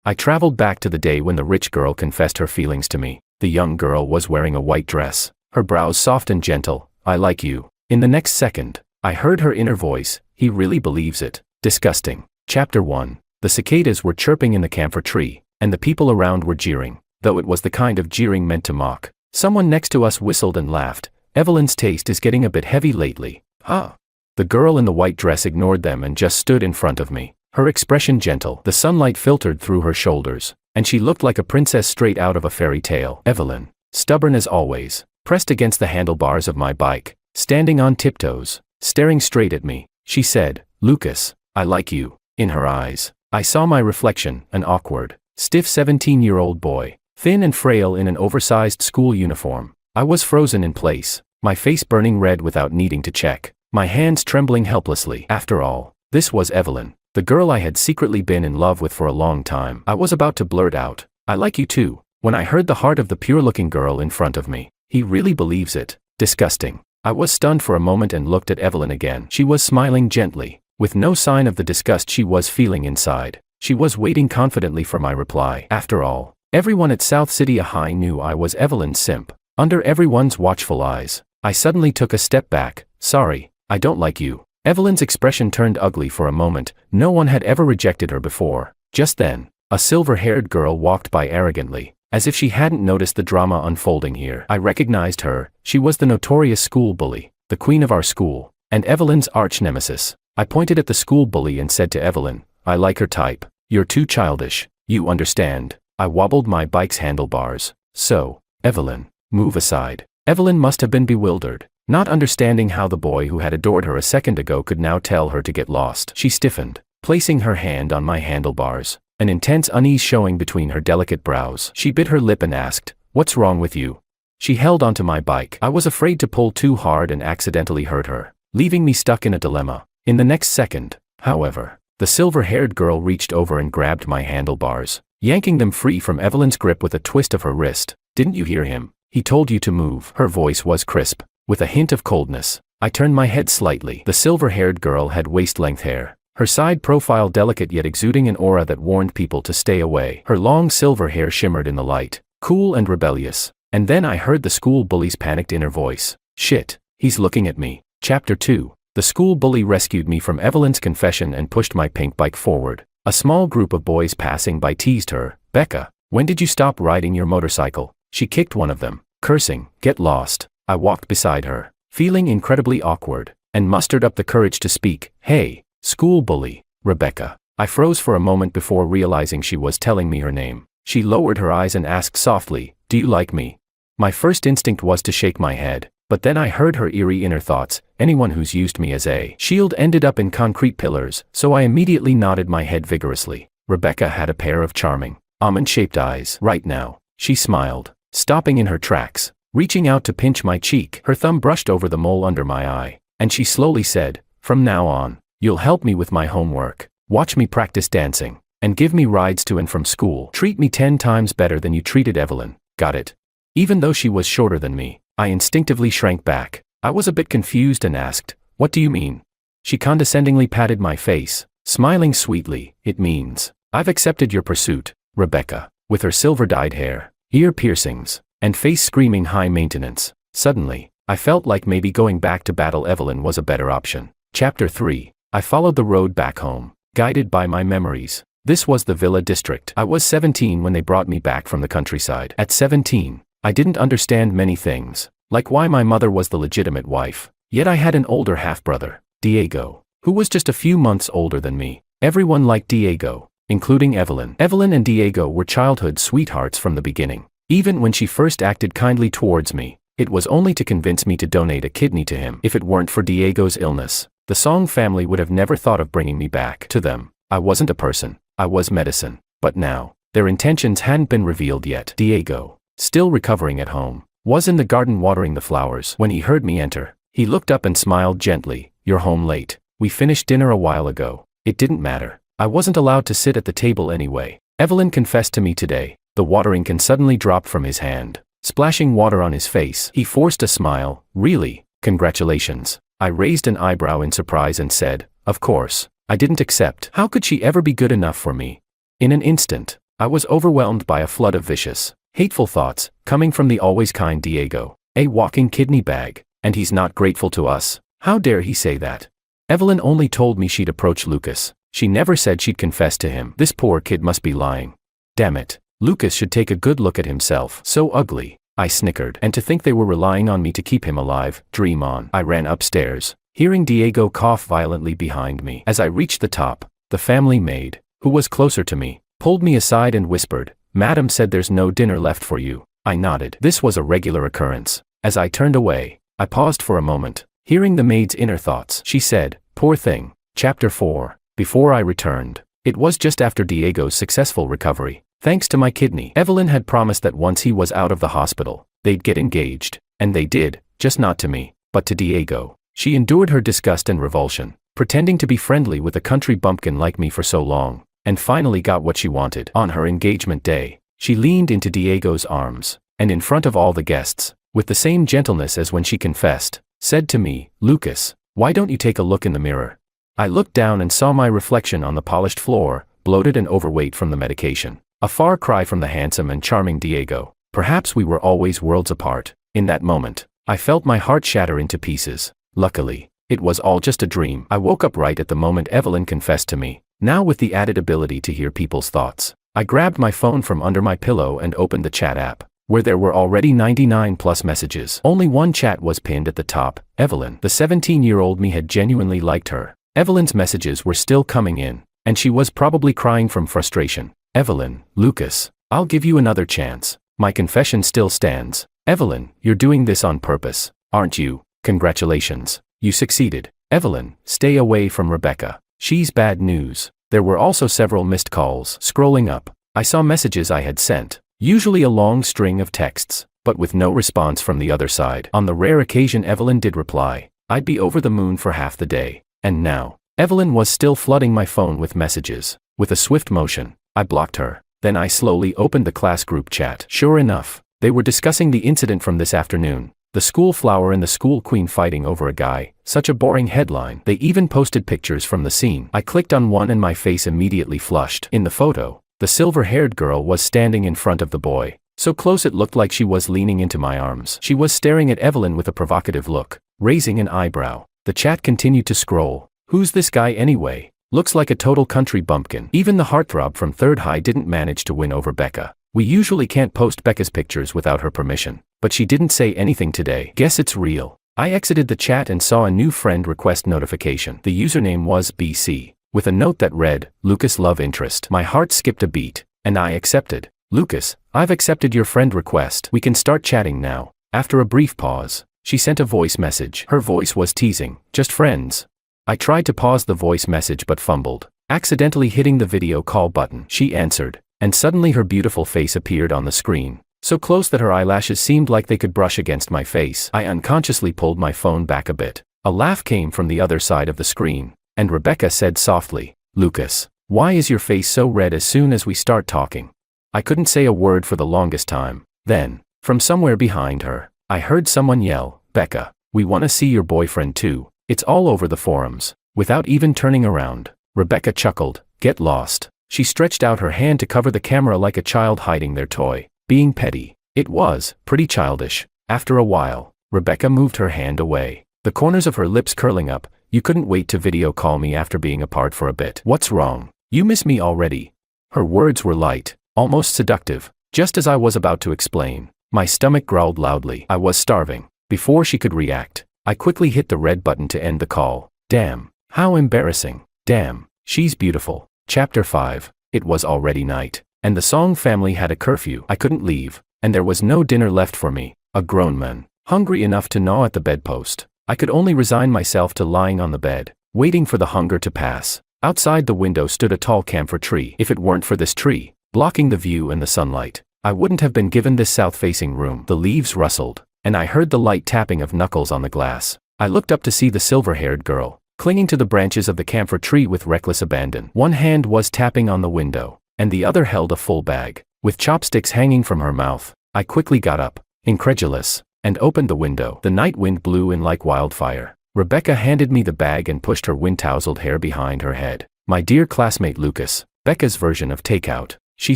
I traveled back to the day when the rich girl confessed her feelings to me. The young girl was wearing a white dress, her brows soft and gentle. I like you. In the next second, I heard her inner voice, he really believes it. Disgusting. Chapter 1. The cicadas were chirping in the camphor tree, and the people around were jeering, though it was the kind of jeering meant to mock. Someone next to us whistled and laughed. Evelyn's taste is getting a bit heavy lately. Huh? The girl in the white dress ignored them and just stood in front of me. Her expression gentle, the sunlight filtered through her shoulders, and she looked like a princess straight out of a fairy tale. Evelyn, stubborn as always, pressed against the handlebars of my bike, standing on tiptoes, staring straight at me. She said, "Lucas, I like you." In her eyes, I saw my reflection, an awkward, stiff 17-year-old boy, thin and frail in an oversized school uniform. I was frozen in place, my face burning red without needing to check, my hands trembling helplessly. After all, this was Evelyn, the girl I had secretly been in love with for a long time. I was about to blurt out, "I like you too," when I heard the heart of the pure-looking girl in front of me. He really believes it. Disgusting. I was stunned for a moment and looked at Evelyn again. She was smiling gently, with no sign of the disgust she was feeling inside. She was waiting confidently for my reply. After all, everyone at South City High knew I was Evelyn's simp. Under everyone's watchful eyes, I suddenly took a step back. "Sorry, I don't like you." Evelyn's expression turned ugly for a moment. No one had ever rejected her before. Just then, a silver-haired girl walked by arrogantly, as if she hadn't noticed the drama unfolding here. I recognized her. She was the notorious school bully, the queen of our school, and Evelyn's arch-nemesis. I pointed at the school bully and said to Evelyn, "I like her type. You're too childish. You understand." I wobbled my bike's handlebars. "So, Evelyn, move aside." Evelyn must have been bewildered, not understanding how the boy who had adored her a second ago could now tell her to get lost. She stiffened, placing her hand on my handlebars, an intense unease showing between her delicate brows. She bit her lip and asked, "What's wrong with you?" She held onto my bike. I was afraid to pull too hard and accidentally hurt her, leaving me stuck in a dilemma. In the next second, however, the silver-haired girl reached over and grabbed my handlebars, yanking them free from Evelyn's grip with a twist of her wrist. "Didn't you hear him? He told you to move." Her voice was crisp, with a hint of coldness. I turned my head slightly. The silver-haired girl had waist-length hair, her side profile delicate yet exuding an aura that warned people to stay away. Her long silver hair shimmered in the light, cool and rebellious. And then I heard the school bully's panicked inner voice. "Shit, he's looking at me." Chapter 2. The school bully rescued me from Evelyn's confession and pushed my pink bike forward. A small group of boys passing by teased her. "Becca, when did you stop riding your motorcycle?" She kicked one of them, cursing, "Get lost." I walked beside her, feeling incredibly awkward, and mustered up the courage to speak. "Hey, school bully, Rebecca." I froze for a moment before realizing she was telling me her name. She lowered her eyes and asked softly, "Do you like me?" My first instinct was to shake my head, but then I heard her eerie inner thoughts. Anyone who's used me as a shield ended up in concrete pillars, so I immediately nodded my head vigorously. Rebecca had a pair of charming, almond-shaped eyes. "Right now," she smiled, stopping in her tracks, reaching out to pinch my cheek. Her thumb brushed over the mole under my eye, and she slowly said, "From now on, you'll help me with my homework, watch me practice dancing, and give me rides to and from school. Treat me 10 times better than you treated Evelyn. Got it?" Even though she was shorter than me, I instinctively shrank back. I was a bit confused and asked, "What do you mean?" She condescendingly patted my face, smiling sweetly. "It means, I've accepted your pursuit." Rebecca, with her silver-dyed hair, ear piercings, and face screaming high maintenance. Suddenly, I felt like maybe going back to battle Evelyn was a better option. Chapter 3. I followed the road back home, guided by my memories. This was the Villa District. I was 17 when they brought me back from the countryside. At 17, I didn't understand many things, like why my mother was the legitimate wife. Yet I had an older half-brother, Diego, who was just a few months older than me. Everyone liked Diego, including Evelyn. Evelyn and Diego were childhood sweethearts from the beginning. Even when she first acted kindly towards me, it was only to convince me to donate a kidney to him. If it weren't for Diego's illness, the Song family would have never thought of bringing me back to them. I wasn't a person, I was medicine. But now, their intentions hadn't been revealed yet. Diego, still recovering at home, was in the garden watering the flowers. When he heard me enter, he looked up and smiled gently. "You're home late. We finished dinner a while ago." It didn't matter. I wasn't allowed to sit at the table anyway. Evelyn confessed to me today. The watering can suddenly dropped from his hand, splashing water on his face. He forced a smile. "Really? Congratulations." I raised an eyebrow in surprise and said, "Of course, I didn't accept. How could she ever be good enough for me?" In an instant, I was overwhelmed by a flood of vicious, hateful thoughts, coming from the always kind Diego. A walking kidney bag, and he's not grateful to us. How dare he say that? Evelyn only told me she'd approach Lucas. She never said she'd confess to him. This poor kid must be lying. Damn it. Lucas should take a good look at himself. So ugly. I snickered. And to think they were relying on me to keep him alive. Dream on. I ran upstairs, hearing Diego cough violently behind me. As I reached the top, the family maid, who was closer to me, pulled me aside and whispered, "Madam said there's no dinner left for you." I nodded. This was a regular occurrence. As I turned away, I paused for a moment, hearing the maid's inner thoughts. She said, "Poor thing." Chapter 4. Before I returned. It was just after Diego's successful recovery. Thanks to my kidney. Evelyn had promised that once he was out of the hospital, they'd get engaged. And they did, just not to me, but to Diego. She endured her disgust and revulsion, pretending to be friendly with a country bumpkin like me for so long, and finally got what she wanted. On her engagement day, she leaned into Diego's arms, and in front of all the guests, with the same gentleness as when she confessed, said to me, "Lucas, why don't you take a look in the mirror?" I looked down and saw my reflection on the polished floor, bloated and overweight from the medication. A far cry from the handsome and charming Diego. Perhaps we were always worlds apart. In that moment, I felt my heart shatter into pieces. Luckily, it was all just a dream. I woke up right at the moment Evelyn confessed to me, now with the added ability to hear people's thoughts. I grabbed my phone from under my pillow and opened the chat app, where there were already 99 plus messages. Only one chat was pinned at the top. Evelyn. The 17-year-old me had genuinely liked her. Evelyn's messages were still coming in, and she was probably crying from frustration. Evelyn, "Lucas, I'll give you another chance. My confession still stands." Evelyn, "You're doing this on purpose, aren't you? Congratulations. You succeeded." Evelyn, "Stay away from Rebecca. She's bad news." There were also several missed calls. Scrolling up, I saw messages I had sent, usually a long string of texts, but with no response from the other side. On the rare occasion Evelyn did reply, I'd be over the moon for half the day. And now, Evelyn was still flooding my phone with messages. With a swift motion, I blocked her. Then I slowly opened the class group chat. Sure enough, they were discussing the incident from this afternoon. The school flower and the school queen fighting over a guy. Such a boring headline. They even posted pictures from the scene. I clicked on one and my face immediately flushed. In the photo, the silver-haired girl was standing in front of the boy, so close it looked like she was leaning into my arms. She was staring at Evelyn with a provocative look, raising an eyebrow. The chat continued to scroll. Who's this guy anyway? Looks like a total country bumpkin. Even the heartthrob from Third High didn't manage to win over Becca. We usually can't post Becca's pictures without her permission, but she didn't say anything today. Guess it's real. I exited the chat and saw a new friend request notification. The username was BC, with a note that read, "Lucas love interest." My heart skipped a beat, and I accepted. "Lucas, I've accepted your friend request. We can start chatting now." After a brief pause, she sent a voice message. Her voice was teasing. "Just friends." I tried to pause the voice message but fumbled, accidentally hitting the video call button. She answered, and suddenly her beautiful face appeared on the screen, so close that her eyelashes seemed like they could brush against my face. I unconsciously pulled my phone back a bit. A laugh came from the other side of the screen, and Rebecca said softly, "Lucas, why is your face so red as soon as we start talking?" I couldn't say a word for the longest time. Then, from somewhere behind her, I heard someone yell, "Becca, we want to see your boyfriend too. It's all over the forums." Without even turning around, Rebecca chuckled, "Get lost." She stretched out her hand to cover the camera like a child hiding their toy, being petty. It was pretty childish. After a while, Rebecca moved her hand away, the corners of her lips curling up. "You couldn't wait to video call me after being apart for a bit. What's wrong? You miss me already?" Her words were light, almost seductive. Just as I was about to explain, my stomach growled loudly. I was starving. Before she could react, I quickly hit the red button to end the call. Damn, how embarrassing. Damn, she's beautiful. Chapter 5. It was already night, and the Song family had a curfew. I couldn't leave, and there was no dinner left for me. A grown man, hungry enough to gnaw at the bedpost. I could only resign myself to lying on the bed, waiting for the hunger to pass. Outside the window stood a tall camphor tree. If it weren't for this tree, blocking the view and the sunlight, I wouldn't have been given this south-facing room. The leaves rustled, and I heard the light tapping of knuckles on the glass. I looked up to see the silver-haired girl, clinging to the branches of the camphor tree with reckless abandon. One hand was tapping on the window, and the other held a full bag, with chopsticks hanging from her mouth. I quickly got up, incredulous, and opened the window. The night wind blew in like wildfire. Rebecca handed me the bag and pushed her wind-tousled hair behind her head. "My dear classmate Lucas, Becca's version of takeout." She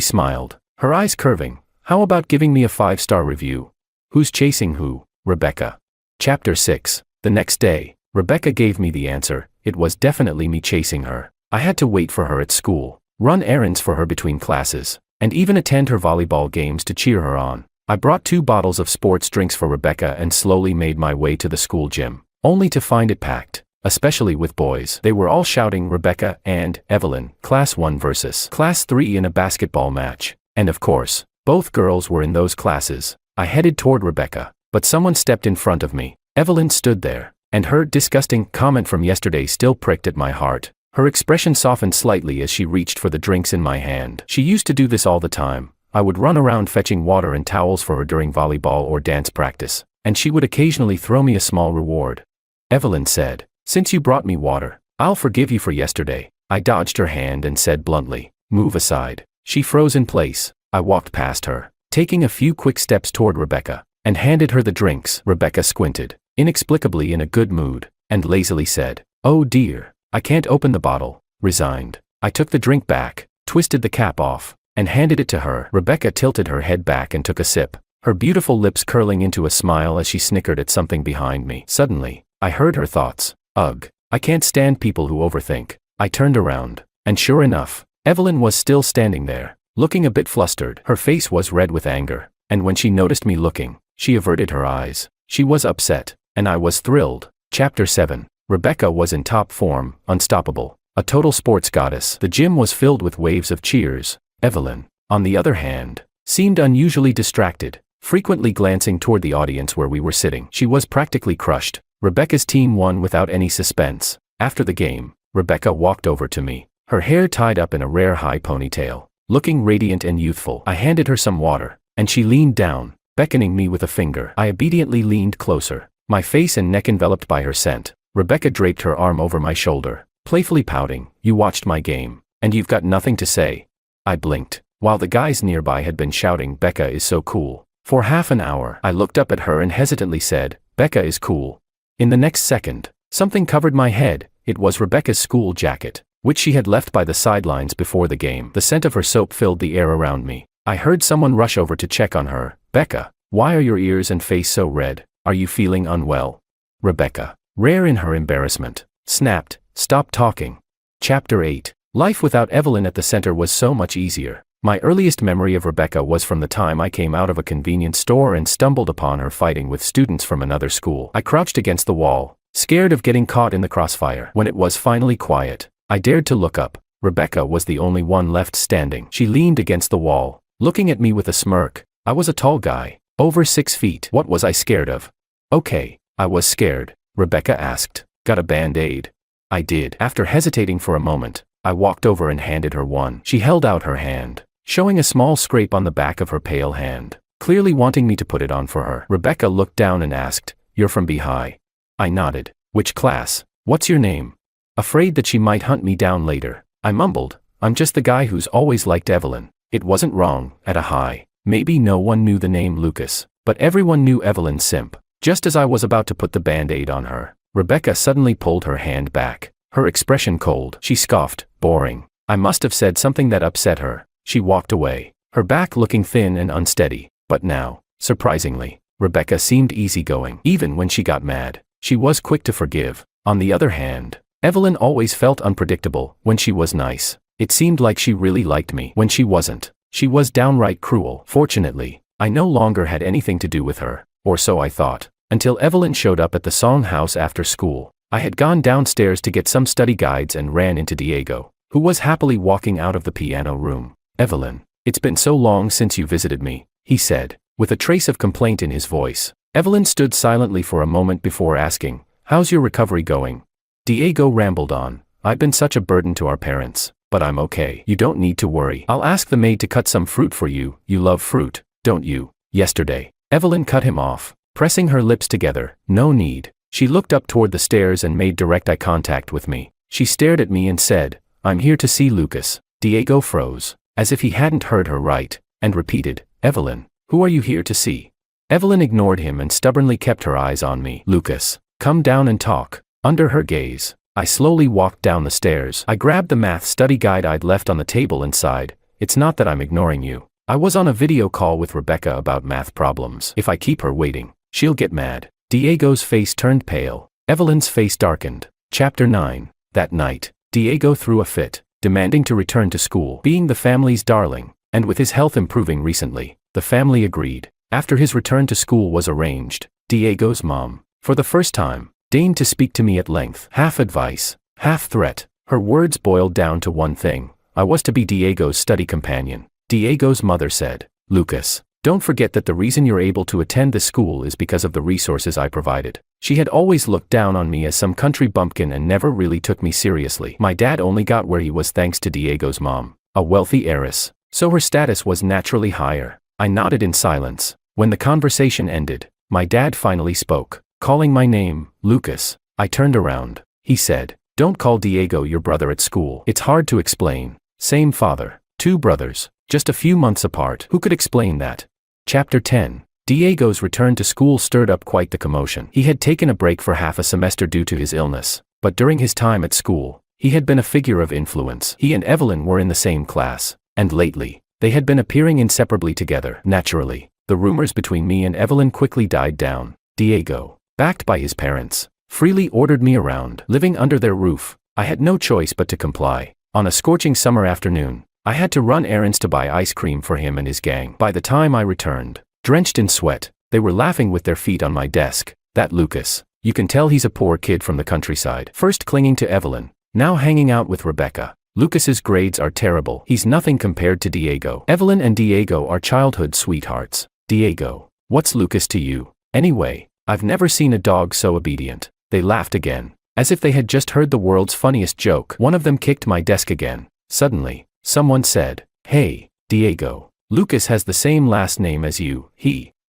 smiled, her eyes curving. How about giving me a 5-star review? Who's chasing who? Rebecca. Chapter 6. The next day, Rebecca gave me the answer. It was definitely me chasing her. I had to wait for her at school, run errands for her between classes, and even attend her volleyball games to cheer her on. I brought 2 bottles of sports drinks for Rebecca and slowly made my way to the school gym, only to find it packed, especially with boys. They were all shouting Rebecca and Evelyn, Class 1 versus Class 3 in a basketball match. And of course, both girls were in those classes. I headed toward Rebecca, but someone stepped in front of me. Evelyn stood there, and her disgusting comment from yesterday still pricked at my heart. Her expression softened slightly as she reached for the drinks in my hand. She used to do this all the time. I would run around fetching water and towels for her during volleyball or dance practice, and she would occasionally throw me a small reward. Evelyn said, "Since you brought me water, I'll forgive you for yesterday." I dodged her hand and said bluntly, "Move aside." She froze in place. I walked past her, taking a few quick steps toward Rebecca, and handed her the drinks. Rebecca squinted, inexplicably in a good mood, and lazily said, "Oh dear, I can't open the bottle." Resigned, I took the drink back, twisted the cap off, and handed it to her. Rebecca tilted her head back and took a sip, her beautiful lips curling into a smile as she snickered at something behind me. Suddenly, I heard her thoughts. Ugh, I can't stand people who overthink. I turned around, and sure enough, Evelyn was still standing there, looking a bit flustered. Her face was red with anger, and when she noticed me looking, she averted her eyes. She was upset, and I was thrilled. Chapter 7. Rebecca was in top form, unstoppable, a total sports goddess. The gym was filled with waves of cheers. Evelyn, on the other hand, seemed unusually distracted, frequently glancing toward the audience where we were sitting. She was practically crushed. Rebecca's team won without any suspense. After the game, Rebecca walked over to me, her hair tied up in a rare high ponytail, looking radiant and youthful. I handed her some water, and she leaned down, beckoning me with a finger. I obediently leaned closer, my face and neck enveloped by her scent. Rebecca draped her arm over my shoulder, playfully pouting. "You watched my game, and you've got nothing to say." I blinked, while the guys nearby had been shouting, "Becca is so cool." For half an hour, I looked up at her and hesitantly said, "Becca is cool." In the next second, something covered my head. It was Rebecca's school jacket, which she had left by the sidelines before the game. The scent of her soap filled the air around me. I heard someone rush over to check on her. "Becca, why are your ears and face so red? Are you feeling unwell?" Rebecca, rare in her embarrassment, snapped, "Stop talking." Chapter 8. Life without Evelyn at the center was so much easier. My earliest memory of Rebecca was from the time I came out of a convenience store and stumbled upon her fighting with students from another school. I crouched against the wall, scared of getting caught in the crossfire. When it was finally quiet, I dared to look up. Rebecca was the only one left standing. She leaned against the wall, looking at me with a smirk. I was a tall guy, over 6 feet. What was I scared of? Okay, I was scared. Rebecca asked, "Got a band-aid?" I did. After hesitating for a moment, I walked over and handed her one. She held out her hand, showing a small scrape on the back of her pale hand, clearly wanting me to put it on for her. Rebecca looked down and asked, "You're from B-High?" I nodded. "Which class? What's your name?" Afraid that she might hunt me down later, I mumbled, "I'm just the guy who's always liked Evelyn." It wasn't wrong. At a high, maybe no one knew the name Lucas, but everyone knew Evelyn Simp. Just as I was about to put the band-aid on her, Rebecca suddenly pulled her hand back, her expression cold. She scoffed, "Boring." I must have said something that upset her. She walked away, her back looking thin and unsteady. But now, surprisingly, Rebecca seemed easygoing. Even when she got mad, she was quick to forgive. On the other hand, Evelyn always felt unpredictable. When she was nice, it seemed like she really liked me. When she wasn't, she was downright cruel. Fortunately, I no longer had anything to do with her, or so I thought, until Evelyn showed up at the Song House after school. I had gone downstairs to get some study guides and ran into Diego, who was happily walking out of the piano room. "Evelyn, it's been so long since you visited me," he said, with a trace of complaint in his voice. Evelyn stood silently for a moment before asking, "How's your recovery going?" Diego rambled on, "I've been such a burden to our parents, but I'm okay. You don't need to worry. I'll ask the maid to cut some fruit for you. You love fruit, don't you?" Yesterday, Evelyn cut him off, pressing her lips together. "No need." She looked up toward the stairs and made direct eye contact with me. She stared at me and said, "I'm here to see Lucas." Diego froze, as if he hadn't heard her right, and repeated, "Evelyn, who are you here to see?" Evelyn ignored him and stubbornly kept her eyes on me. "Lucas, come down and talk." Under her gaze, I slowly walked down the stairs. I grabbed the math study guide I'd left on the table and sighed. It's not that I'm ignoring you. I was on a video call with Rebecca about math problems. If I keep her waiting, she'll get mad. Diego's face turned pale. Evelyn's face darkened. Chapter 9. That night, Diego threw a fit, demanding to return to school. Being the family's darling, and with his health improving recently, the family agreed. After his return to school was arranged, Diego's mom, for the first time, deigned to speak to me at length. Half advice, half threat. Her words boiled down to one thing. I was to be Diego's study companion. Diego's mother said, "Lucas, don't forget that the reason you're able to attend this school is because of the resources I provided." She had always looked down on me as some country bumpkin and never really took me seriously. My dad only got where he was thanks to Diego's mom, a wealthy heiress, so her status was naturally higher. I nodded in silence. When the conversation ended, my dad finally spoke, calling my name, Lucas. I turned around. He said, "Don't call Diego your brother at school. It's hard to explain. Same father, 2 brothers, just a few months apart. Who could explain that?" Chapter 10. Diego's return to school stirred up quite the commotion. He had taken a break for half a semester due to his illness, but during his time at school, he had been a figure of influence. He and Evelyn were in the same class, and lately, they had been appearing inseparably together. Naturally, the rumors between me and Evelyn quickly died down. Diego, backed by his parents, freely ordered me around. Living under their roof, I had no choice but to comply. On a scorching summer afternoon, I had to run errands to buy ice cream for him and his gang. By the time I returned, drenched in sweat, they were laughing with their feet on my desk. "That Lucas, you can tell he's a poor kid from the countryside. First clinging to Evelyn, now hanging out with Rebecca. Lucas's grades are terrible. He's nothing compared to Diego. Evelyn and Diego are childhood sweethearts. Diego, what's Lucas to you? Anyway, I've never seen a dog so obedient." They laughed again, as if they had just heard the world's funniest joke. One of them kicked my desk again. Suddenly, someone said, "Hey, Diego, Lucas has the same last name as you."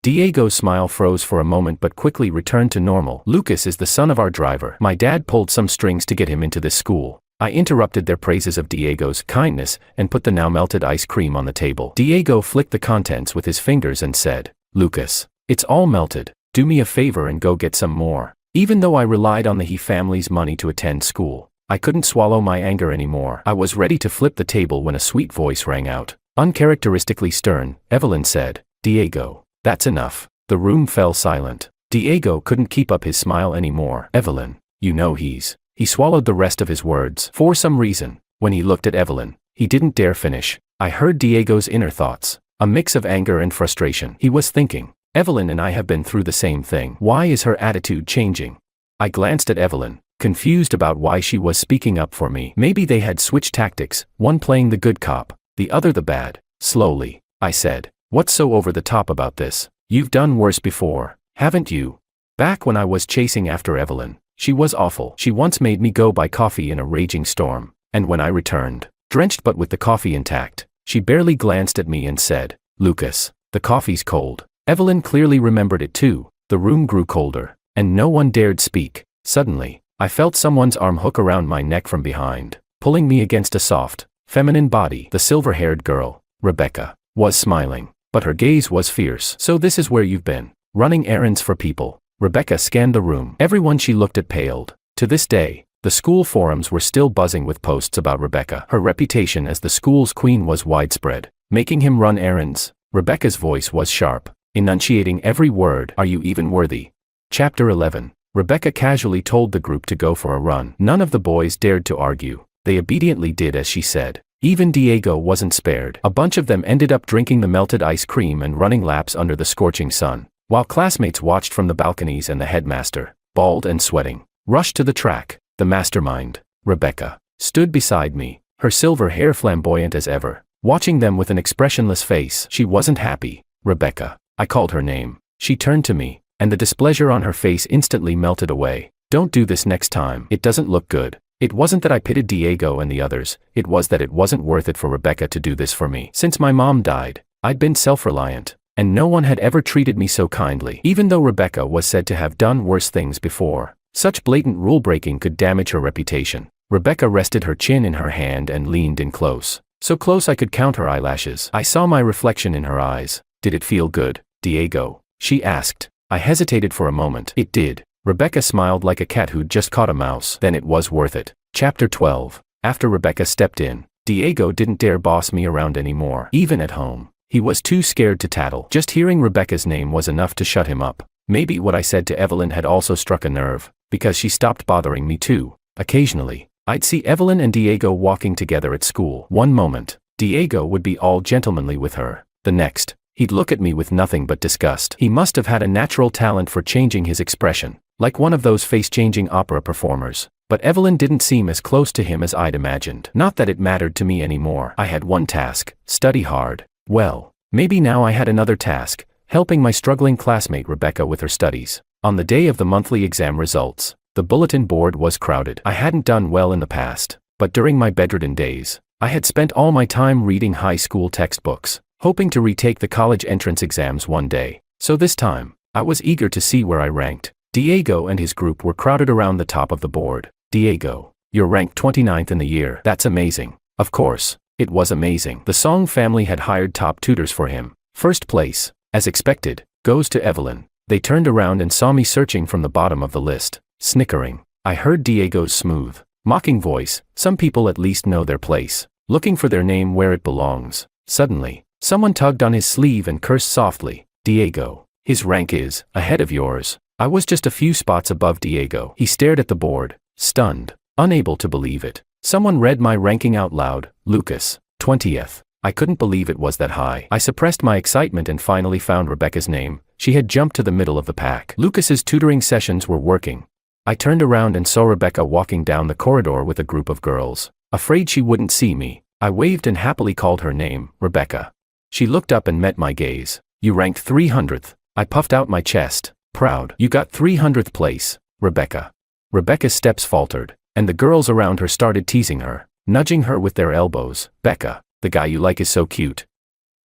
Diego's smile froze for a moment but quickly returned to normal. "Lucas is the son of our driver. My dad pulled some strings to get him into this school." I interrupted their praises of Diego's kindness and put the now melted ice cream on the table. Diego flicked the contents with his fingers and said, "Lucas, it's all melted. Do me a favor and go get some more." Even though I relied on the He family's money to attend school, I couldn't swallow my anger anymore. I was ready to flip the table when a sweet voice rang out. Uncharacteristically stern, Evelyn said, "Diego, that's enough." The room fell silent. Diego couldn't keep up his smile anymore. "Evelyn, you know He swallowed the rest of his words. For some reason, when he looked at Evelyn, he didn't dare finish. I heard Diego's inner thoughts, a mix of anger and frustration. He was thinking, Evelyn and I have been through the same thing. Why is her attitude changing? I glanced at Evelyn, confused about why she was speaking up for me. Maybe they had switched tactics, one playing the good cop, the other the bad. Slowly, I said, "What's so over the top about this? You've done worse before, haven't you?" Back when I was chasing after Evelyn, she was awful. She once made me go buy coffee in a raging storm, and when I returned, drenched but with the coffee intact, she barely glanced at me and said, "Lucas, the coffee's cold." Evelyn clearly remembered it too. The room grew colder, and no one dared speak. Suddenly, I felt someone's arm hook around my neck from behind, pulling me against a soft, feminine body. The silver-haired girl, Rebecca, was smiling, but her gaze was fierce. "So this is where you've been, running errands for people." Rebecca scanned the room. Everyone she looked at paled. To this day, the school forums were still buzzing with posts about Rebecca. Her reputation as the school's queen was widespread. "Making him run errands." Rebecca's voice was sharp, enunciating every word. "Are you even worthy?" Chapter 11. Rebecca casually told the group to go for a run. None of the boys dared to argue. They obediently did as she said. Even Diego wasn't spared. A bunch of them ended up drinking the melted ice cream and running laps under the scorching sun, while classmates watched from the balconies and the headmaster, bald and sweating, rushed to the track. The mastermind, Rebecca, stood beside me, her silver hair flamboyant as ever, watching them with an expressionless face. She wasn't happy. "Rebecca." I called her name. She turned to me, and the displeasure on her face instantly melted away. "Don't do this next time. It doesn't look good." It wasn't that I pitied Diego and the others, it was that it wasn't worth it for Rebecca to do this for me. Since my mom died, I'd been self-reliant, and no one had ever treated me so kindly. Even though Rebecca was said to have done worse things before, such blatant rule-breaking could damage her reputation. Rebecca rested her chin in her hand and leaned in close. So close I could count her eyelashes. I saw my reflection in her eyes. "Did it feel good, Diego?" she asked. I hesitated for a moment. "It did." Rebecca smiled like a cat who'd just caught a mouse. "Then it was worth it." Chapter 12. After Rebecca stepped in, Diego didn't dare boss me around anymore, even at home. He was too scared to tattle. Just hearing Rebecca's name was enough to shut him up. Maybe what I said to Evelyn had also struck a nerve, because she stopped bothering me too. Occasionally, I'd see Evelyn and Diego walking together at school. One moment, Diego would be all gentlemanly with her. The next, he'd look at me with nothing but disgust. He must have had a natural talent for changing his expression, like one of those face-changing opera performers. But Evelyn didn't seem as close to him as I'd imagined. Not that it mattered to me anymore. I had one task: study hard. Well, maybe now I had another task: helping my struggling classmate Rebecca with her studies. On the day of the monthly exam results, the bulletin board was crowded. I hadn't done well in the past, but during my bedridden days, I had spent all my time reading high school textbooks, hoping to retake the college entrance exams one day. So this time, I was eager to see where I ranked. Diego and his group were crowded around the top of the board. Diego, you're ranked 29th in the year. That's amazing. Of course, it was amazing. The Song family had hired top tutors for him. First place, as expected, goes to Evelyn. They turned around and saw me searching from the bottom of the list, snickering. I heard Diego's smooth, mocking voice. Some people at least know their place, looking for their name where it belongs. Suddenly, someone tugged on his sleeve and cursed softly. Diego, his rank is ahead of yours. I was just a few spots above Diego. He stared at the board, stunned, unable to believe it. Someone read my ranking out loud. Lucas, 20th. I couldn't believe it was that high. I suppressed my excitement and finally found Rebecca's name. She had jumped to the middle of the pack. Lucas's tutoring sessions were working. I turned around and saw Rebecca walking down the corridor with a group of girls. Afraid she wouldn't see me, I waved and happily called her name, Rebecca. She looked up and met my gaze. You ranked 300th. I puffed out my chest, proud. You got 300th place, Rebecca. Rebecca's steps faltered, and the girls around her started teasing her, nudging her with their elbows. Becca, the guy you like is so cute.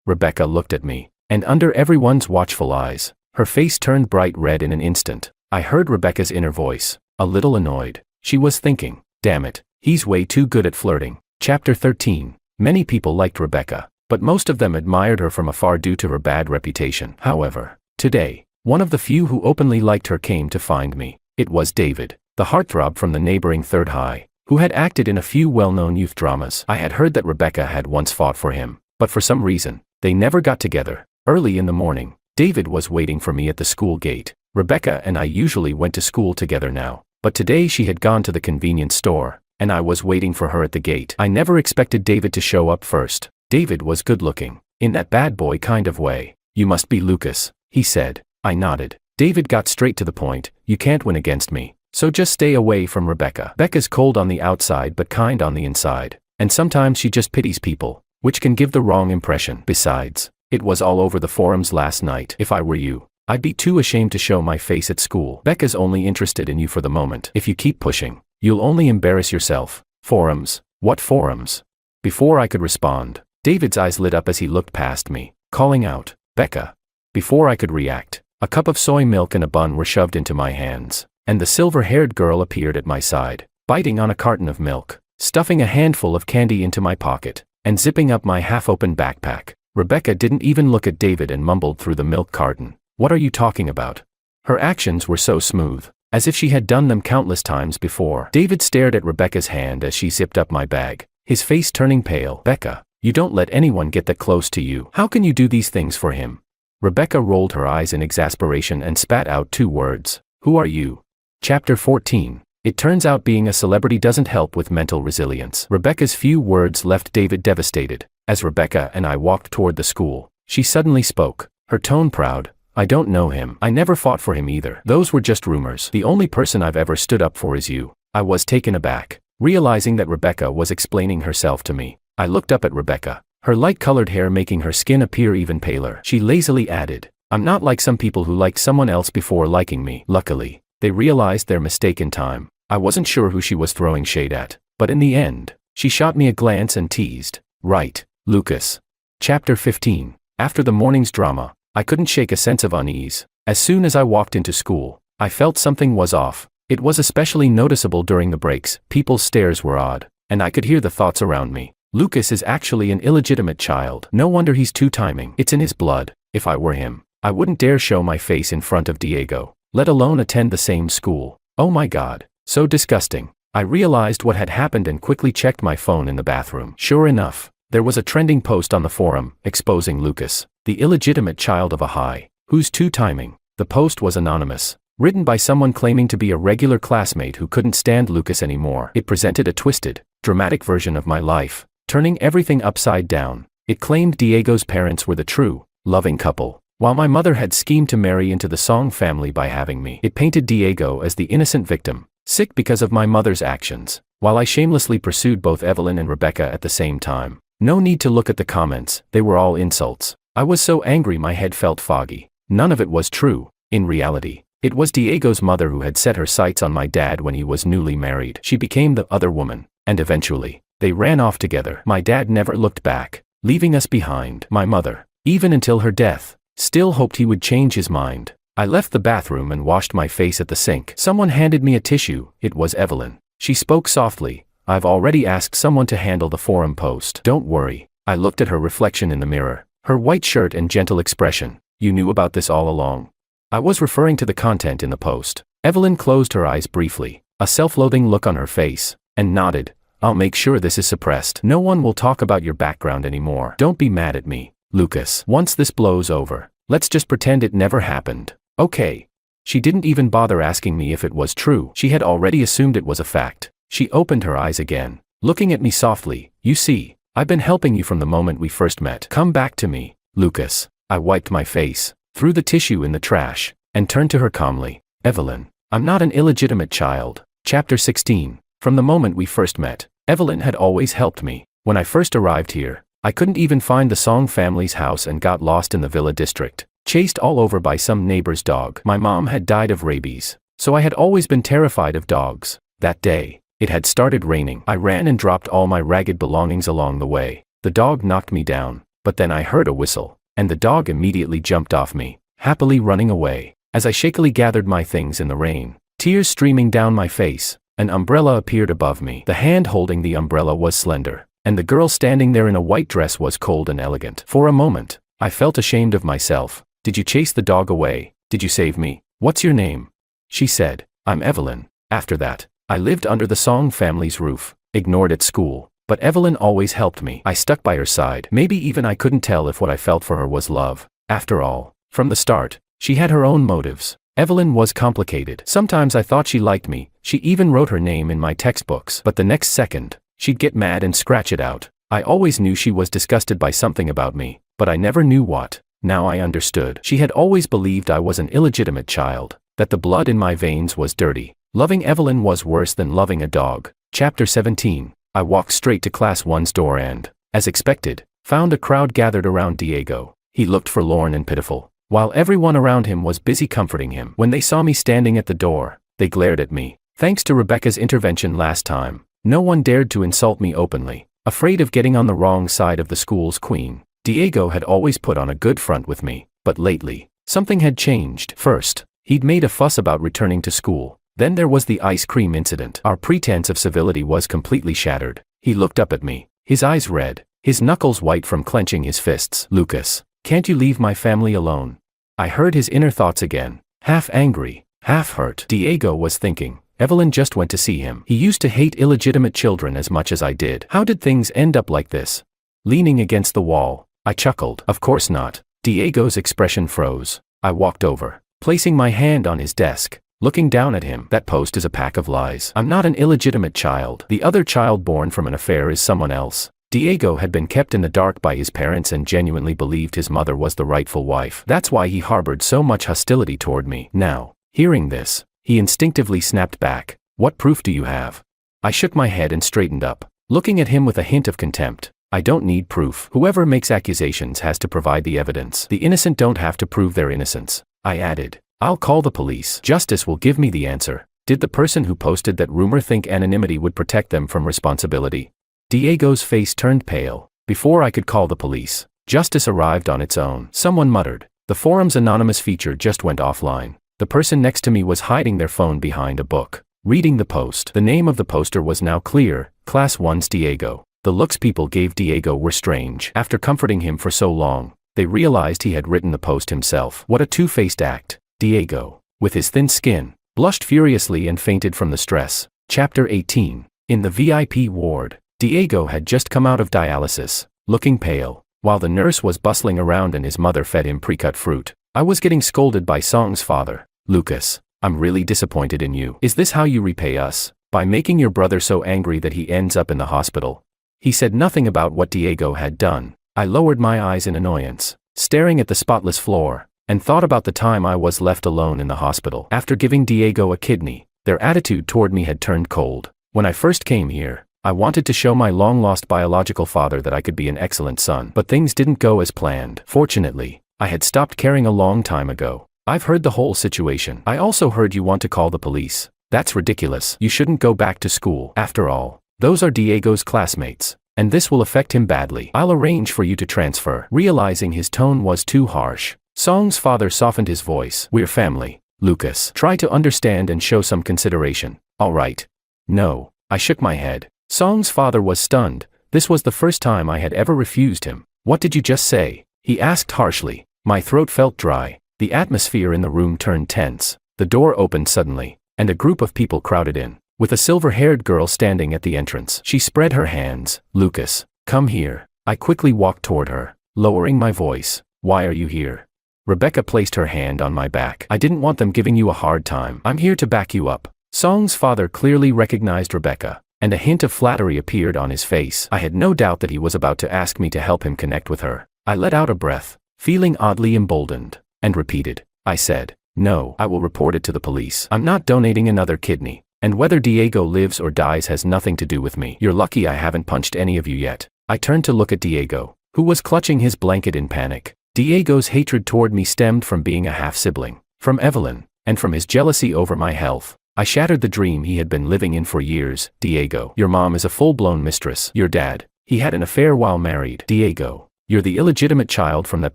Rebecca looked at me, and under everyone's watchful eyes, her face turned bright red in an instant. I heard Rebecca's inner voice, a little annoyed. She was thinking, damn it, he's way too good at flirting. Chapter 13. Many people liked Rebecca, but most of them admired her from afar due to her bad reputation. However, today, one of the few who openly liked her came to find me. It was David, the heartthrob from the neighboring Third High, who had acted in a few well-known youth dramas. I had heard that Rebecca had once fought for him, but for some reason, they never got together. Early in the morning, David was waiting for me at the school gate. Rebecca and I usually went to school together now, but today she had gone to the convenience store, and I was waiting for her at the gate. I never expected David to show up first. David was good-looking, in that bad boy kind of way. You must be Lucas, he said. I nodded. David got straight to the point. You can't win against me, so just stay away from Rebecca. Becca's cold on the outside but kind on the inside, and sometimes she just pities people, which can give the wrong impression. Besides, it was all over the forums last night. If I were you, I'd be too ashamed to show my face at school. Becca's only interested in you for the moment. If you keep pushing, you'll only embarrass yourself. Forums? What forums? Before I could respond, David's eyes lit up as he looked past me, calling out, Becca. Before I could react, a cup of soy milk and a bun were shoved into my hands, and the silver-haired girl appeared at my side, biting on a carton of milk, stuffing a handful of candy into my pocket, and zipping up my half-open backpack. Rebecca didn't even look at David and mumbled through the milk carton. What are you talking about? Her actions were so smooth, as if she had done them countless times before. David stared at Rebecca's hand as she zipped up my bag, his face turning pale. Becca, you don't let anyone get that close to you. How can you do these things for him? Rebecca rolled her eyes in exasperation and spat out 2 words. Who are you? Chapter 14. It turns out being a celebrity doesn't help with mental resilience. Rebecca's few words left David devastated. As Rebecca and I walked toward the school, she suddenly spoke, her tone proud. I don't know him. I never fought for him either. Those were just rumors. The only person I've ever stood up for is you. I was taken aback, realizing that Rebecca was explaining herself to me. I looked up at Rebecca, her light-colored hair making her skin appear even paler. She lazily added, I'm not like some people who like someone else before liking me. Luckily, they realized their mistake in time. I wasn't sure who she was throwing shade at, but in the end, she shot me a glance and teased, right, Lucas. Chapter 15. After the morning's drama, I couldn't shake a sense of unease. As soon as I walked into school, I felt something was off. It was especially noticeable during the breaks. People's stares were odd, and I could hear the thoughts around me. Lucas is actually an illegitimate child. No wonder he's two-timing. It's in his blood. If I were him, I wouldn't dare show my face in front of Diego, let alone attend the same school. Oh my God, so disgusting. I realized what had happened and quickly checked my phone in the bathroom. Sure enough, there was a trending post on the forum, exposing Lucas, the illegitimate child of a high. Who's two-timing? The post was anonymous, written by someone claiming to be a regular classmate who couldn't stand Lucas anymore. It presented a twisted, dramatic version of my life, turning everything upside down. It claimed Diego's parents were the true, loving couple, while my mother had schemed to marry into the Song family by having me. It painted Diego as the innocent victim, sick because of my mother's actions, while I shamelessly pursued both Evelyn and Rebecca at the same time. No need to look at the comments, they were all insults. I was so angry my head felt foggy. None of it was true. In reality, it was Diego's mother who had set her sights on my dad when he was newly married. She became the other woman, and eventually, they ran off together. My dad never looked back, leaving us behind. My mother, even until her death, still hoped he would change his mind. I left the bathroom and washed my face at the sink. Someone handed me a tissue. It was Evelyn. She spoke softly. I've already asked someone to handle the forum post. Don't worry. I looked at her reflection in the mirror, her white shirt and gentle expression. You knew about this all along. I was referring to the content in the post. Evelyn closed her eyes briefly, a self-loathing look on her face, and nodded. I'll make sure this is suppressed. No one will talk about your background anymore. Don't be mad at me, Lucas. Once this blows over, let's just pretend it never happened. Okay. She didn't even bother asking me if it was true. She had already assumed it was a fact. She opened her eyes again, looking at me softly. You see, I've been helping you from the moment we first met. Come back to me, Lucas. I wiped my face, threw the tissue in the trash, and turned to her calmly. Evelyn, I'm not an illegitimate child. Chapter 16. From the moment we first met, Evelyn had always helped me. When I first arrived here, I couldn't even find the Song family's house and got lost in the Villa district, chased all over by some neighbor's dog. My mom had died of rabies, so I had always been terrified of dogs. That day, it had started raining. I ran and dropped all my ragged belongings along the way. The dog knocked me down, but then I heard a whistle, and the dog immediately jumped off me, happily running away. As I shakily gathered my things in the rain, tears streaming down my face, an umbrella appeared above me. The hand holding the umbrella was slender, and the girl standing there in a white dress was cold and elegant. For a moment, I felt ashamed of myself. Did you chase the dog away? Did you save me? What's your name? She said. I'm Evelyn. After that, I lived under the Song family's roof, ignored at school, but Evelyn always helped me. I stuck by her side. Maybe even I couldn't tell if what I felt for her was love. After all, from the start, she had her own motives. Evelyn was complicated. Sometimes I thought she liked me. She even wrote her name in my textbooks. But the next second, she'd get mad and scratch it out. I always knew she was disgusted by something about me, but I never knew what. Now I understood. She had always believed I was an illegitimate child, that the blood in my veins was dirty. Loving Evelyn was worse than loving a dog. Chapter 17. I walked straight to Class 1's door and, as expected, found a crowd gathered around Diego. He looked forlorn and pitiful, while everyone around him was busy comforting him. When they saw me standing at the door, they glared at me. Thanks to Rebecca's intervention last time, no one dared to insult me openly, afraid of getting on the wrong side of the school's queen. Diego had always put on a good front with me, but lately, something had changed. First, he'd made a fuss about returning to school. Then there was the ice cream incident. Our pretense of civility was completely shattered. He looked up at me, his eyes red, his knuckles white from clenching his fists. Lucas, can't you leave my family alone? I heard his inner thoughts again, half angry, half hurt. Diego was thinking, Evelyn just went to see him. He used to hate illegitimate children as much as I did. How did things end up like this? Leaning against the wall, I chuckled. Of course not. Diego's expression froze. I walked over, placing my hand on his desk. Looking down at him. That post is a pack of lies. I'm not an illegitimate child. The other child born from an affair is someone else. Diego had been kept in the dark by his parents and genuinely believed his mother was the rightful wife. That's why he harbored so much hostility toward me. Now, hearing this, he instinctively snapped back. What proof do you have? I shook my head and straightened up, looking at him with a hint of contempt. I don't need proof. Whoever makes accusations has to provide the evidence. The innocent don't have to prove their innocence. I added. I'll call the police. Justice will give me the answer. Did the person who posted that rumor think anonymity would protect them from responsibility? Diego's face turned pale. Before I could call the police, justice arrived on its own. Someone muttered. The forum's anonymous feature just went offline. The person next to me was hiding their phone behind a book, reading the post. The name of the poster was now clear, Class 1's Diego. The looks people gave Diego were strange. After comforting him for so long, they realized he had written the post himself. What a two-faced act. Diego, with his thin skin, blushed furiously and fainted from the stress. Chapter 18. In the VIP ward, Diego had just come out of dialysis, looking pale, while the nurse was bustling around and his mother fed him pre-cut fruit. I was getting scolded by Song's father. Lucas, I'm really disappointed in you. Is this how you repay us? By making your brother so angry that he ends up in the hospital? He said nothing about what Diego had done. I lowered my eyes in annoyance, staring at the spotless floor, and thought about the time I was left alone in the hospital. After giving Diego a kidney, their attitude toward me had turned cold. When I first came here, I wanted to show my long-lost biological father that I could be an excellent son. But things didn't go as planned. Fortunately, I had stopped caring a long time ago. I've heard the whole situation. I also heard you want to call the police. That's ridiculous. You shouldn't go back to school. After all, those are Diego's classmates, and this will affect him badly. I'll arrange for you to transfer. Realizing his tone was too harsh, Song's father softened his voice. We're family, Lucas. Try to understand and show some consideration. All right. No. I shook my head. Song's father was stunned. This was the first time I had ever refused him. What did you just say? He asked harshly. My throat felt dry. The atmosphere in the room turned tense. The door opened suddenly, and a group of people crowded in, with a silver-haired girl standing at the entrance. She spread her hands. Lucas, come here. I quickly walked toward her, lowering my voice. Why are you here? Rebecca placed her hand on my back. I didn't want them giving you a hard time. I'm here to back you up. Song's father clearly recognized Rebecca, and a hint of flattery appeared on his face. I had no doubt that he was about to ask me to help him connect with her. I let out a breath, feeling oddly emboldened, and repeated. I said, no, I will report it to the police. I'm not donating another kidney, and whether Diego lives or dies has nothing to do with me. You're lucky I haven't punched any of you yet. I turned to look at Diego, who was clutching his blanket in panic. Diego's hatred toward me stemmed from being a half-sibling, from Evelyn, and from his jealousy over my health. I shattered the dream he had been living in for years. Diego, your mom is a full-blown mistress. Your dad, he had an affair while married. Diego, you're the illegitimate child from that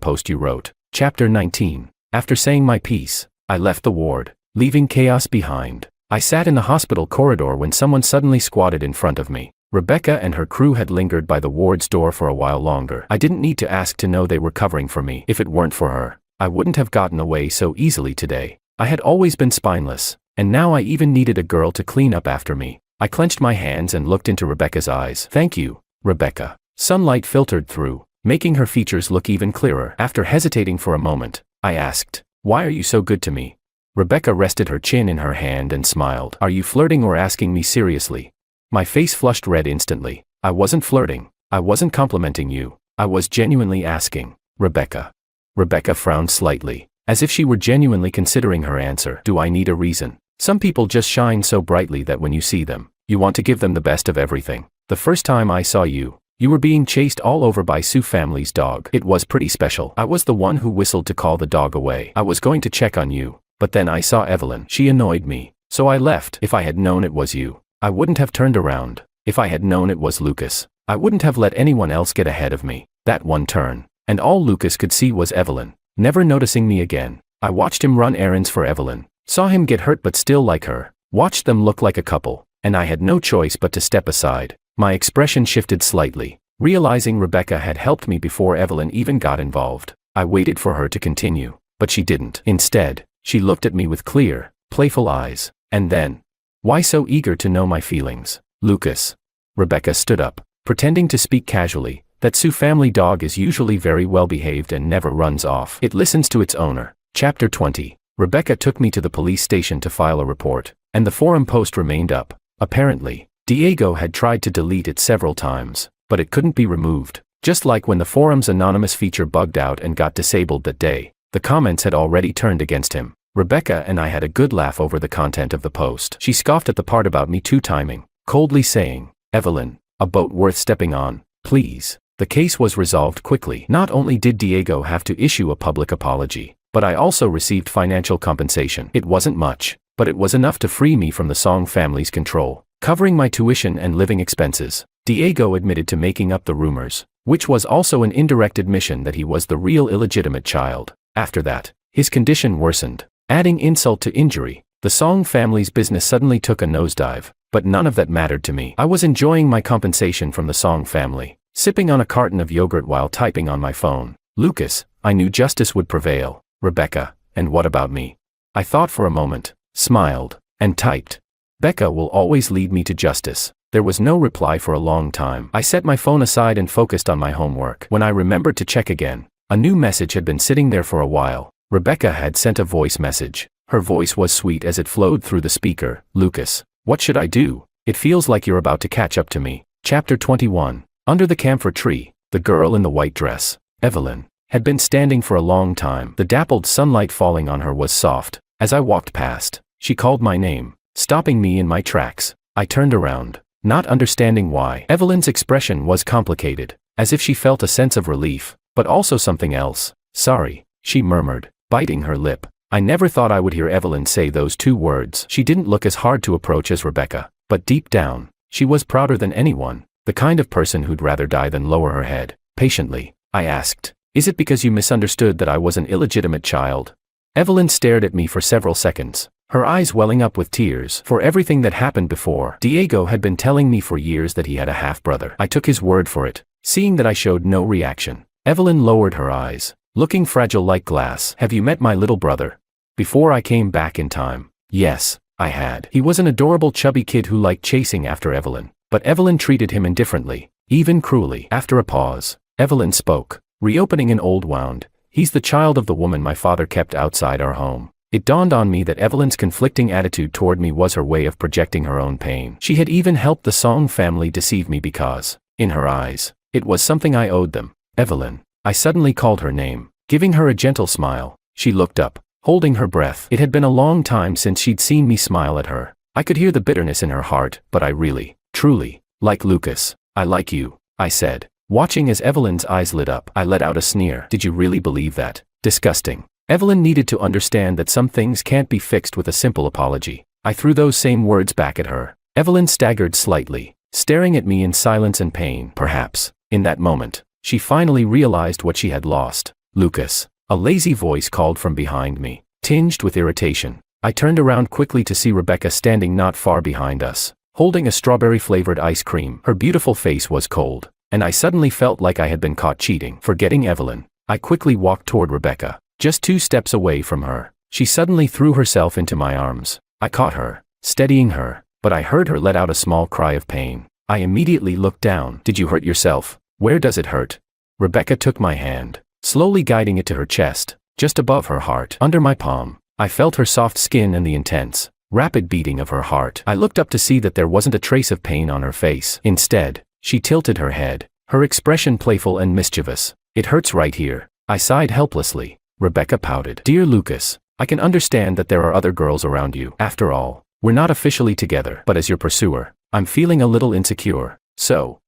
post you wrote. Chapter 19. After saying my piece, I left the ward, leaving chaos behind. I sat in the hospital corridor when someone suddenly squatted in front of me. Rebecca and her crew had lingered by the ward's door for a while longer. I didn't need to ask to know they were covering for me. If it weren't for her, I wouldn't have gotten away so easily today. I had always been spineless, and now I even needed a girl to clean up after me. I clenched my hands and looked into Rebecca's eyes. Thank you, Rebecca. Sunlight filtered through, making her features look even clearer. After hesitating for a moment, I asked, why are you so good to me? Rebecca rested her chin in her hand and smiled. Are you flirting or asking me seriously? My face flushed red instantly. I wasn't flirting. I wasn't complimenting you. I was genuinely asking. Rebecca. Rebecca frowned slightly, as if she were genuinely considering her answer. Do I need a reason? Some people just shine so brightly that when you see them, you want to give them the best of everything. The first time I saw you, you were being chased all over by Sue family's dog. It was pretty special. I was the one who whistled to call the dog away. I was going to check on you, but then I saw Evelyn. She annoyed me, so I left. If I had known it was you, I wouldn't have turned around. If I had known it was Lucas, I wouldn't have let anyone else get ahead of me. That one turn, and all Lucas could see was Evelyn, never noticing me again. I watched him run errands for Evelyn, saw him get hurt but still like her, watched them look like a couple, and I had no choice but to step aside. My expression shifted slightly, realizing Rebecca had helped me before Evelyn even got involved. I waited for her to continue, but she didn't. Instead, she looked at me with clear, playful eyes, and then, why so eager to know my feelings? Lucas. Rebecca stood up, pretending to speak casually. That Sioux family dog is usually very well behaved and never runs off. It listens to its owner. Chapter 20. Rebecca took me to the police station to file a report, and the forum post remained up. Apparently, Diego had tried to delete it several times, but it couldn't be removed. Just like when the forum's anonymous feature bugged out and got disabled that day, the comments had already turned against him. Rebecca and I had a good laugh over the content of the post. She scoffed at the part about me two-timing, coldly saying, Evelyn, a boat worth stepping on, please. The case was resolved quickly. Not only did Diego have to issue a public apology, but I also received financial compensation. It wasn't much, but it was enough to free me from the Song family's control, covering my tuition and living expenses. Diego admitted to making up the rumors, which was also an indirect admission that he was the real illegitimate child. After that, his condition worsened. Adding insult to injury, the Song family's business suddenly took a nosedive, but none of that mattered to me. I was enjoying my compensation from the Song family, sipping on a carton of yogurt while typing on my phone. Lucas, I knew justice would prevail. Rebecca, and what about me? I thought for a moment, smiled, and typed. Becca will always lead me to justice. There was no reply for a long time. I set my phone aside and focused on my homework. When I remembered to check again, a new message had been sitting there for a while. Rebecca had sent a voice message. Her voice was sweet as it flowed through the speaker. Lucas, what should I do? It feels like you're about to catch up to me. Chapter 21. Under the camphor tree, the girl in the white dress, Evelyn, had been standing for a long time. The dappled sunlight falling on her was soft. As I walked past, she called my name, stopping me in my tracks. I turned around, not understanding why. Evelyn's expression was complicated, as if she felt a sense of relief, but also something else. Sorry, she murmured, biting her lip. I never thought I would hear Evelyn say those two words. She didn't look as hard to approach as Rebecca, but deep down, she was prouder than anyone, the kind of person who'd rather die than lower her head. Patiently, I asked, is it because you misunderstood that I was an illegitimate child? Evelyn stared at me for several seconds, her eyes welling up with tears. For everything that happened before, Diego had been telling me for years that he had a half-brother. I took his word for it, seeing that I showed no reaction. Evelyn lowered her eyes, looking fragile like glass. Have you met my little brother? Before I came back in time. Yes, I had. He was an adorable chubby kid who liked chasing after Evelyn, but Evelyn treated him indifferently, even cruelly. After a pause, Evelyn spoke, reopening an old wound. He's the child of the woman my father kept outside our home. It dawned on me that Evelyn's conflicting attitude toward me was her way of projecting her own pain. She had even helped the Song family deceive me because, in her eyes, it was something I owed them. Evelyn. I suddenly called her name, giving her a gentle smile. She looked up, holding her breath. It had been a long time since she'd seen me smile at her. I could hear the bitterness in her heart, but I really, truly, like Lucas. I like you, I said. Watching as Evelyn's eyes lit up, I let out a sneer. Did you really believe that? Disgusting. Evelyn needed to understand that some things can't be fixed with a simple apology. I threw those same words back at her. Evelyn staggered slightly, staring at me in silence and pain. Perhaps, in that moment, she finally realized what she had lost. Lucas. A lazy voice called from behind me, tinged with irritation. I turned around quickly to see Rebecca standing not far behind us, holding a strawberry-flavored ice cream. Her beautiful face was cold, and I suddenly felt like I had been caught cheating. Forgetting Evelyn, I quickly walked toward Rebecca. Just 2 steps away from her, she suddenly threw herself into my arms. I caught her, steadying her, but I heard her let out a small cry of pain. I immediately looked down. Did you hurt yourself? Where does it hurt? Rebecca took my hand, slowly guiding it to her chest, just above her heart. Under my palm, I felt her soft skin and the intense, rapid beating of her heart. I looked up to see that there wasn't a trace of pain on her face. Instead, she tilted her head, her expression playful and mischievous. It hurts right here. I sighed helplessly. Rebecca pouted. Dear Lucas, I can understand that there are other girls around you. After all, we're not officially together, but as your pursuer, I'm feeling a little insecure. So,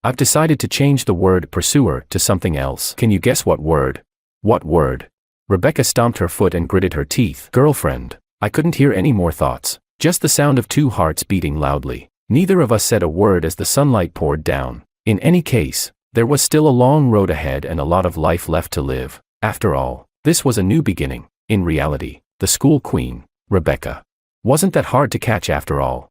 I've decided to change the word pursuer to something else. Can you guess what word? What word? Rebecca stomped her foot and gritted her teeth. Girlfriend. I couldn't hear any more thoughts, just the sound of 2 hearts beating loudly. Neither of us said a word as the sunlight poured down. In any case, there was still a long road ahead and a lot of life left to live. After all, this was a new beginning. In reality, the school queen, Rebecca, wasn't that hard to catch after all.